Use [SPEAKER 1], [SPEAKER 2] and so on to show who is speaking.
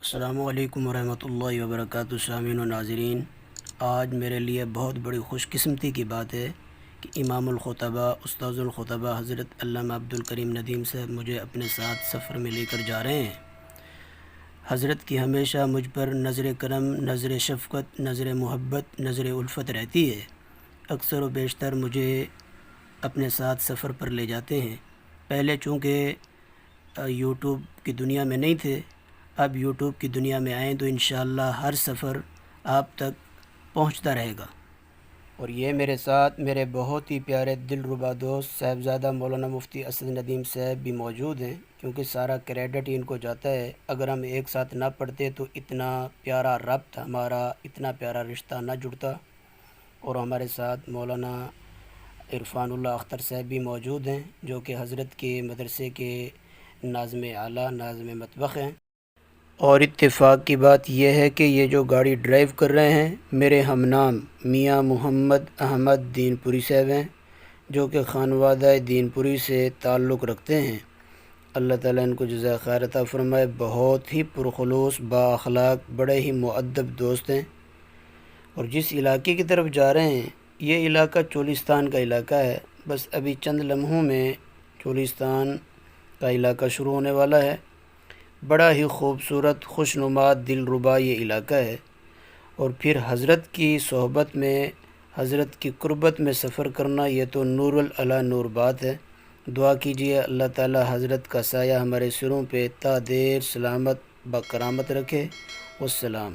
[SPEAKER 1] السلام علیکم ورحمۃ اللہ وبرکاتہ سامعین و ناظرین، آج میرے لیے بہت بڑی خوش قسمتی کی بات ہے کہ امام الخطباء استاذ الخطباء حضرت علامہ عبدالکریم ندیم صاحب مجھے اپنے ساتھ سفر میں لے کر جا رہے ہیں۔ حضرت کی ہمیشہ مجھ پر نظر کرم، نظر شفقت، نظر محبت، نظر الفت رہتی ہے۔ اکثر و بیشتر مجھے اپنے ساتھ سفر پر لے جاتے ہیں۔ پہلے چونکہ یوٹیوب کی دنیا میں نہیں تھے، اب یوٹیوب کی دنیا میں آئیں تو انشاءاللہ ہر سفر آپ تک پہنچتا رہے گا۔ اور یہ میرے ساتھ میرے بہت ہی پیارے دلربا دوست صاحبزادہ مولانا مفتی اسد ندیم صاحب بھی موجود ہیں، کیونکہ سارا کریڈٹ ان کو جاتا ہے۔ اگر ہم ایک ساتھ نہ پڑھتے تو اتنا پیارا ربط ہمارا، اتنا پیارا رشتہ نہ جڑتا۔ اور ہمارے ساتھ مولانا عرفان اللہ اختر صاحب بھی موجود ہیں، جو کہ حضرت کے مدرسے کے ناظم اعلیٰ، ناظم مطبخ ہیں۔ اور اتفاق کی بات یہ ہے کہ یہ جو گاڑی ڈرائیو کر رہے ہیں میرے ہم نام میاں محمد احمد دین پوری صاحب ہیں، جو کہ خانوادہ دین پوری سے تعلق رکھتے ہیں۔ اللہ تعالیٰ ان کو جزائے خیر عطا فرمائے۔ بہت ہی پرخلوص، با اخلاق، بڑے ہی مؤدب دوست ہیں۔ اور جس علاقے کی طرف جا رہے ہیں یہ علاقہ چولستان کا علاقہ ہے۔ بس ابھی چند لمحوں میں چولستان کا علاقہ شروع ہونے والا ہے۔ بڑا ہی خوبصورت، خوشنما، دلربا یہ علاقہ ہے۔ اور پھر حضرت کی صحبت میں، حضرت کی قربت میں سفر کرنا یہ تو نور علی نور بات ہے۔ دعا کیجئے اللہ تعالی حضرت کا سایہ ہمارے سروں پہ تا دیر سلامت بکرامت رکھے۔ والسلام۔